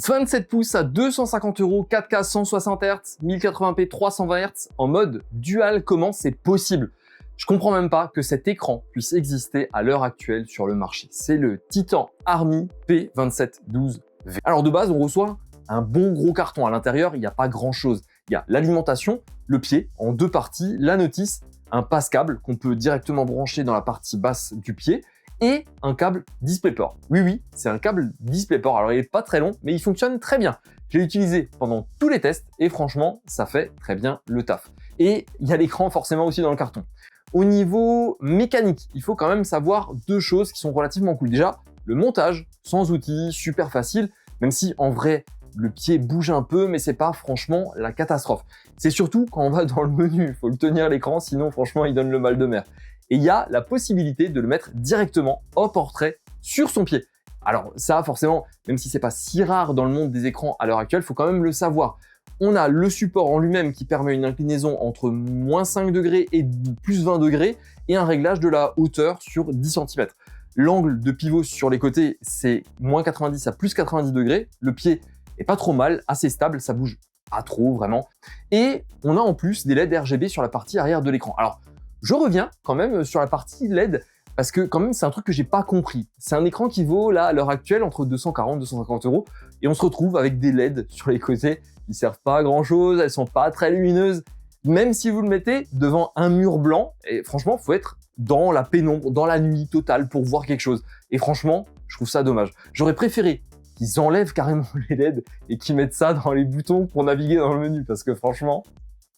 27 pouces à 250 €, 4K 160 Hz, 1080p 320 Hz en mode dual, comment c'est possible? Je comprends même pas que cet écran puisse exister à l'heure actuelle sur le marché. C'est le Titan Army P2712V. Alors de base, on reçoit un bon gros carton. À l'intérieur, il n'y a pas grand chose. Il y a l'alimentation, le pied en deux parties, la notice, un passe-câble qu'on peut directement brancher dans la partie basse du pied et un câble DisplayPort. Oui, c'est un câble DisplayPort. Alors, il n'est pas très long, mais il fonctionne très bien. Je l'ai utilisé pendant tous les tests et franchement, ça fait très bien le taf. Et il y a l'écran forcément aussi dans le carton. Au niveau mécanique, il faut quand même savoir deux choses qui sont relativement cool. Déjà, le montage, sans outils, super facile, même si en vrai, le pied bouge un peu, mais c'est pas franchement la catastrophe. C'est surtout quand on va dans le menu, il faut le tenir l'écran, sinon franchement, il donne le mal de mer. Et il y a la possibilité de le mettre directement au portrait sur son pied. Alors ça, forcément, même si c'est pas si rare dans le monde des écrans à l'heure actuelle, il faut quand même le savoir. On a le support en lui-même qui permet une inclinaison entre moins 5 degrés et plus 20 degrés et un réglage de la hauteur sur 10 cm. L'angle de pivot sur les côtés, c'est moins 90 à plus 90 degrés. Le pied est pas trop mal, assez stable, ça bouge pas trop vraiment. Et on a en plus des LED RGB sur la partie arrière de l'écran. Alors, je reviens quand même sur la partie LED parce que quand même c'est un truc que j'ai pas compris. C'est un écran qui vaut là à l'heure actuelle entre 240 et 250 € et on se retrouve avec des LED sur les côtés qui servent pas à grand chose, elles sont pas très lumineuses. Même si vous le mettez devant un mur blanc, et franchement, faut être dans la pénombre, dans la nuit totale pour voir quelque chose. Et franchement, je trouve ça dommage. J'aurais préféré qu'ils enlèvent carrément les LED et qu'ils mettent ça dans les boutons pour naviguer dans le menu parce que franchement...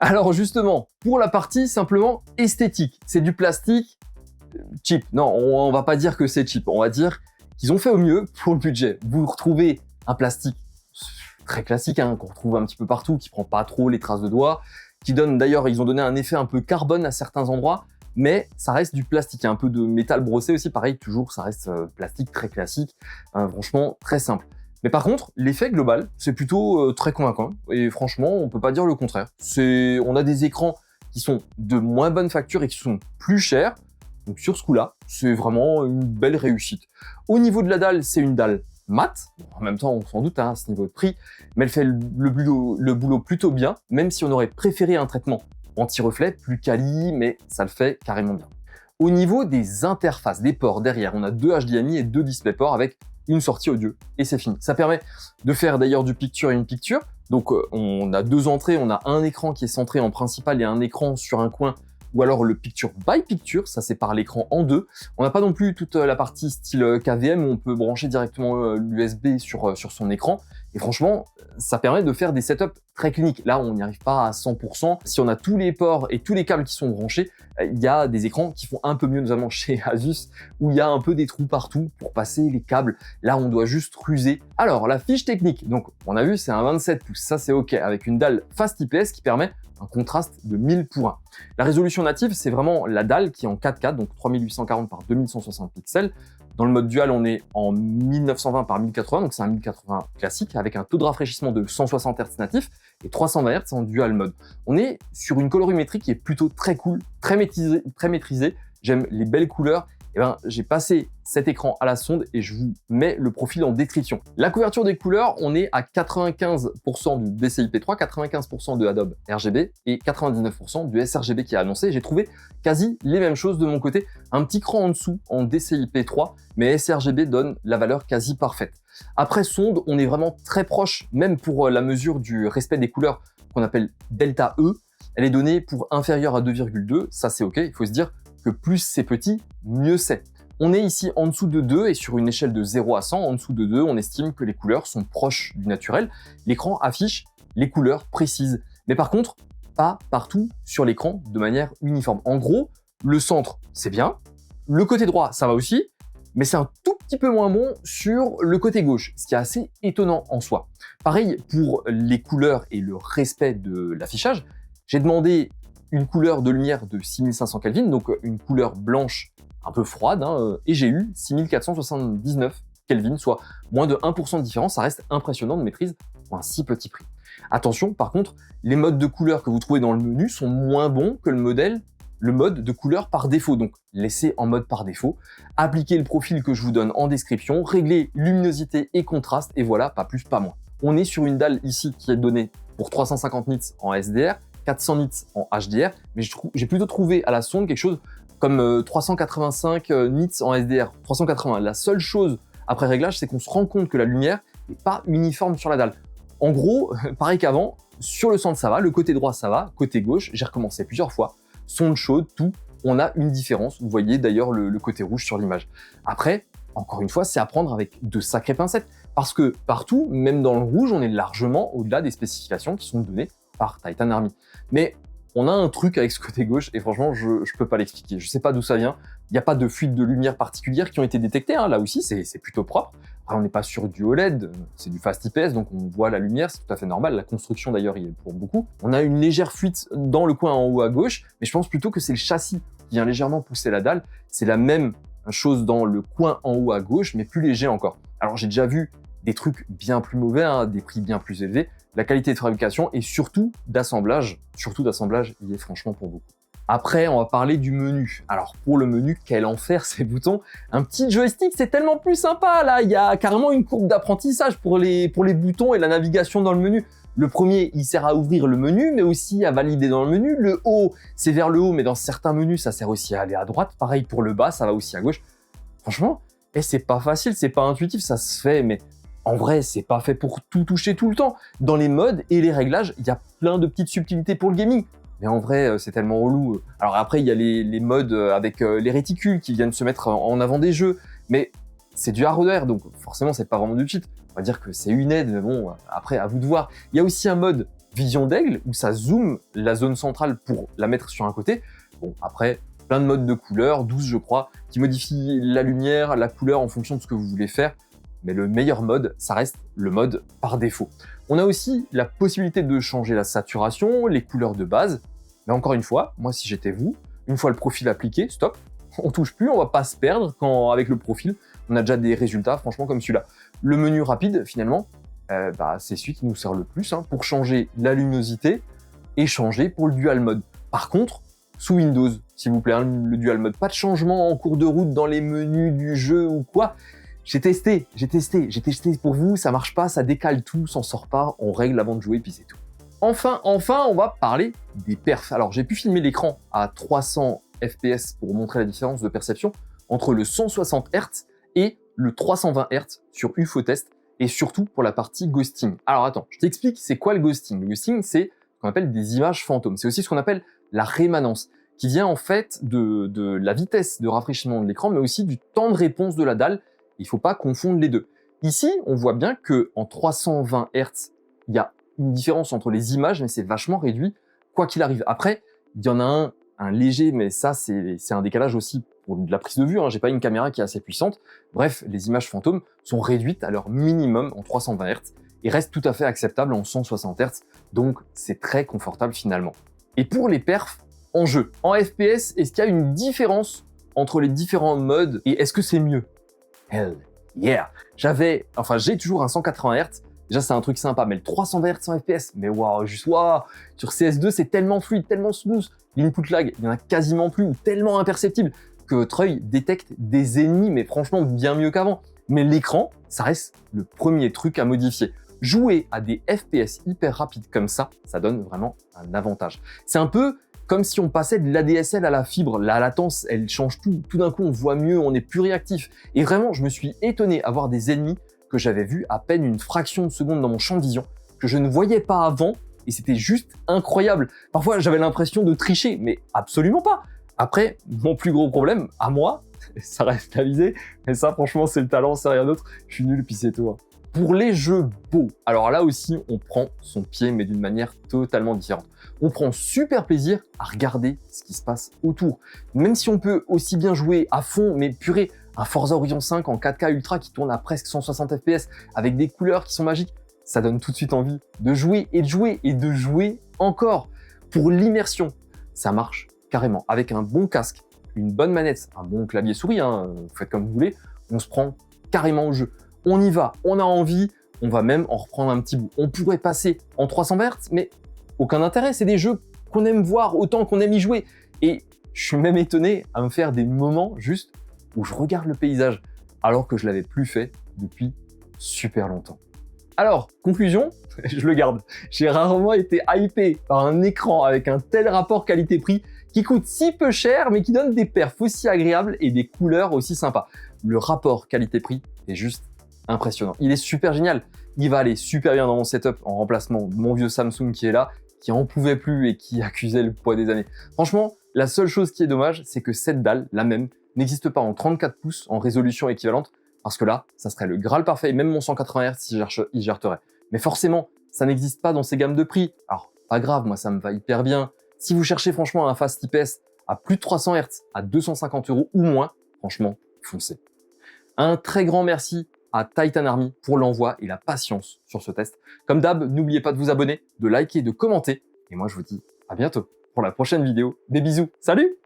Alors justement, pour la partie simplement esthétique, c'est du plastique cheap. Non, on va pas dire que c'est cheap, on va dire qu'ils ont fait au mieux pour le budget. Vous retrouvez un plastique très classique, hein, qu'on retrouve un petit peu partout, qui prend pas trop les traces de doigts, qui donne d'ailleurs, ils ont donné un effet un peu carbone à certains endroits, mais ça reste du plastique. Il y a un peu de métal brossé aussi, pareil, toujours, ça reste plastique très classique, franchement très simple. Mais par contre, l'effet global, c'est plutôt très convaincant. Et franchement, on peut pas dire le contraire. On a des écrans qui sont de moins bonne facture et qui sont plus chers. Donc sur ce coup-là, c'est vraiment une belle réussite. Au niveau de la dalle, c'est une dalle mat. En même temps, on s'en doute à ce niveau de prix, mais elle fait le boulot plutôt bien, même si on aurait préféré un traitement anti-reflet, plus quali, mais ça le fait carrément bien. Au niveau des interfaces, des ports derrière, on a deux HDMI et deux DisplayPort avec une sortie audio et c'est fini. Ça permet de faire d'ailleurs du picture in picture. Donc on a deux entrées, on a un écran qui est centré en principal et un écran sur un coin, ou alors le picture by picture, ça sépare l'écran en deux. On n'a pas non plus toute la partie style KVM où on peut brancher directement l'USB sur son écran. Et franchement, ça permet de faire des setups très cliniques. Là, on n'y arrive pas à 100%. Si on a tous les ports et tous les câbles qui sont branchés, il y a des écrans qui font un peu mieux, notamment chez Asus, où il y a un peu des trous partout pour passer les câbles. Là, on doit juste ruser. Alors, la fiche technique, donc on a vu, c'est un 27 pouces, ça c'est OK, avec une dalle Fast IPS qui permet un contraste de 1000:1. La résolution native, c'est vraiment la dalle qui est en 4K, donc 3840 par 2160 pixels. Dans le mode dual, on est en 1920 par 1080, donc c'est un 1080 classique, avec un taux de rafraîchissement de 160 Hz natif et 320 Hz en dual mode. On est sur une colorimétrie qui est plutôt très cool, très maîtrisée. J'aime les belles couleurs. Eh ben, j'ai passé cet écran à la sonde et je vous mets le profil en description. La couverture des couleurs, on est à 95% du DCI-P3, 95% de Adobe RGB et 99% du sRGB qui est annoncé. J'ai trouvé quasi les mêmes choses de mon côté, un petit cran en dessous en DCI-P3, mais sRGB donne la valeur quasi parfaite. Après sonde, on est vraiment très proche, même pour la mesure du respect des couleurs qu'on appelle delta E. Elle est donnée pour inférieur à 2,2, ça c'est OK, il faut se dire que plus c'est petit, mieux c'est. On est ici en dessous de 2 et sur une échelle de 0 à 100, en dessous de 2, on estime que les couleurs sont proches du naturel. L'écran affiche les couleurs précises. Mais par contre, pas partout sur l'écran de manière uniforme. En gros, le centre, c'est bien. Le côté droit, ça va aussi. Mais c'est un tout petit peu moins bon sur le côté gauche, ce qui est assez étonnant en soi. Pareil pour les couleurs et le respect de l'affichage. J'ai demandé une couleur de lumière de 6500 Kelvin, donc une couleur blanche un peu froide, et j'ai eu 6479 Kelvin, soit moins de 1% de différence. Ça reste impressionnant de maîtrise pour un si petit prix. Attention, par contre, les modes de couleur que vous trouvez dans le menu sont moins bons que le modèle le mode de couleur par défaut. Donc, laissez en mode par défaut, appliquez le profil que je vous donne en description, réglez luminosité et contraste, et voilà, pas plus, pas moins. On est sur une dalle ici qui est donnée pour 350 nits en SDR, 400 nits en HDR, mais j'ai plutôt trouvé à la sonde quelque chose comme 385 nits en SDR, 380. La seule chose après réglage, c'est qu'on se rend compte que la lumière n'est pas uniforme sur la dalle. En gros, pareil qu'avant, sur le centre ça va, le côté droit ça va, côté gauche, j'ai recommencé plusieurs fois, sonde chaude, tout, on a une différence. Vous voyez d'ailleurs le côté rouge sur l'image. Après, encore une fois, c'est à prendre avec de sacrées pincettes, parce que partout, même dans le rouge, on est largement au-delà des spécifications qui sont données par Titan Army. Mais on a un truc avec ce côté gauche, et franchement, je peux pas l'expliquer. Je sais pas d'où ça vient. Il n'y a pas de fuite de lumière particulière qui ont été détectées. Là aussi, c'est plutôt propre. Après, on n'est pas sur du OLED, c'est du Fast IPS, donc on voit la lumière, c'est tout à fait normal. La construction, d'ailleurs, y est pour beaucoup. On a une légère fuite dans le coin en haut à gauche, mais je pense plutôt que c'est le châssis qui vient légèrement pousser la dalle. C'est la même chose dans le coin en haut à gauche, mais plus léger encore. Alors, j'ai déjà vu des trucs bien plus mauvais, des prix bien plus élevés. La qualité de fabrication et surtout d'assemblage, il est franchement pour beaucoup. Après, on va parler du menu. Alors pour le menu, quel enfer ces boutons. Un petit joystick, c'est tellement plus sympa là. Il y a carrément une courbe d'apprentissage pour les boutons et la navigation dans le menu. Le premier, il sert à ouvrir le menu, mais aussi à valider dans le menu. Le haut, c'est vers le haut, mais dans certains menus, ça sert aussi à aller à droite. Pareil pour le bas, ça va aussi à gauche. Franchement, c'est pas facile, c'est pas intuitif, ça se fait, mais en vrai, c'est pas fait pour tout toucher tout le temps. Dans les modes et les réglages, il y a plein de petites subtilités pour le gaming. Mais en vrai, c'est tellement relou. Alors après, il y a les modes avec les réticules qui viennent se mettre en avant des jeux. Mais c'est du hardware, donc forcément, c'est pas vraiment du cheat. On va dire que c'est une aide, mais bon, après, à vous de voir. Il y a aussi un mode vision d'aigle où ça zoome la zone centrale pour la mettre sur un côté. Bon, après, plein de modes de couleurs, 12 je crois, qui modifient la lumière, la couleur en fonction de ce que vous voulez faire. Mais le meilleur mode, ça reste le mode par défaut. On a aussi la possibilité de changer la saturation, les couleurs de base. Mais encore une fois, moi si j'étais vous, une fois le profil appliqué, stop, on touche plus, on va pas se perdre quand avec le profil, on a déjà des résultats franchement comme celui-là. Le menu rapide finalement, c'est celui qui nous sert le plus pour changer la luminosité et changer pour le dual mode. Par contre, sous Windows, s'il vous plaît, le dual mode, pas de changement en cours de route dans les menus du jeu ou quoi. J'ai testé pour vous, ça marche pas, ça décale tout, s'en sort pas, on règle avant de jouer, puis c'est tout. Enfin, on va parler des perfs. Alors, j'ai pu filmer l'écran à 300 fps pour montrer la différence de perception entre le 160 Hz et le 320 Hz sur UFO-Test, et surtout pour la partie ghosting. Alors attends, je t'explique c'est quoi le ghosting. Le ghosting, c'est ce qu'on appelle des images fantômes. C'est aussi ce qu'on appelle la rémanence, qui vient en fait de la vitesse de rafraîchissement de l'écran, mais aussi du temps de réponse de la dalle. Il ne faut pas confondre les deux. Ici, on voit bien qu'en 320 Hz, il y a une différence entre les images, mais c'est vachement réduit, quoi qu'il arrive. Après, il y en a un léger, mais ça, c'est un décalage aussi pour de la prise de vue. J'ai pas une caméra qui est assez puissante. Bref, les images fantômes sont réduites à leur minimum en 320 Hz et restent tout à fait acceptables en 160 Hz. Donc, c'est très confortable finalement. Et pour les perfs en jeu, en FPS, est-ce qu'il y a une différence entre les différents modes et est-ce que c'est mieux? Hell yeah! J'ai toujours un 180 Hz. Déjà, c'est un truc sympa, mais le 320 Hz en FPS, mais waouh, sur CS2, c'est tellement fluide, tellement smooth. L'input lag, il y en a quasiment plus, ou tellement imperceptible que votre œil détecte des ennemis, mais franchement bien mieux qu'avant. Mais l'écran, ça reste le premier truc à modifier. Jouer à des FPS hyper rapides comme ça donne vraiment un avantage. C'est un peu comme si on passait de l'ADSL à la fibre. La latence, elle change tout. Tout d'un coup, on voit mieux, on est plus réactif. Et vraiment, je me suis étonné à voir des ennemis que j'avais vus à peine une fraction de seconde dans mon champ de vision, que je ne voyais pas avant, et c'était juste incroyable. Parfois, j'avais l'impression de tricher, mais absolument pas. Après, mon plus gros problème, à moi, ça reste à viser, mais ça, franchement, c'est le talent, c'est rien d'autre. Je suis nul, puis c'est tout. Pour les jeux beaux, alors là aussi, on prend son pied, mais d'une manière totalement différente. On prend super plaisir à regarder ce qui se passe autour. Même si on peut aussi bien jouer à fond, mais purée, un Forza Horizon 5 en 4K Ultra qui tourne à presque 160 fps, avec des couleurs qui sont magiques, ça donne tout de suite envie de jouer et de jouer et de jouer encore. Pour l'immersion, ça marche carrément. Avec un bon casque, une bonne manette, un bon clavier souris, vous faites comme vous voulez, on se prend carrément au jeu. On y va, on a envie, on va même en reprendre un petit bout. On pourrait passer en 300 Hz, mais aucun intérêt, c'est des jeux qu'on aime voir autant qu'on aime y jouer. Et Je suis même étonné à me faire des moments juste où je regarde le paysage, alors que je l'avais plus fait depuis super longtemps. Alors, conclusion, je le garde. J'ai rarement été hypé par un écran avec un tel rapport qualité-prix qui coûte si peu cher, mais qui donne des perfs aussi agréables et des couleurs aussi sympas. Le rapport qualité-prix est juste impressionnant. Il est super génial. Il va aller super bien dans mon setup en remplacement de mon vieux Samsung qui est là, qui en pouvait plus et qui accusait le poids des années. Franchement, la seule chose qui est dommage, c'est que cette dalle, la même, n'existe pas en 34 pouces en résolution équivalente, parce que là, ça serait le Graal parfait, et même mon 180 Hz, il jarterait. Mais forcément, ça n'existe pas dans ces gammes de prix. Alors, pas grave, moi ça me va hyper bien. Si vous cherchez franchement un fast IPS à plus de 300 Hz, à 250 € ou moins, franchement, foncez. Un très grand merci à Titan Army pour l'envoi et la patience sur ce test. Comme d'hab, n'oubliez pas de vous abonner, de liker, de commenter. Et moi, je vous dis à bientôt pour la prochaine vidéo. Des bisous. Salut!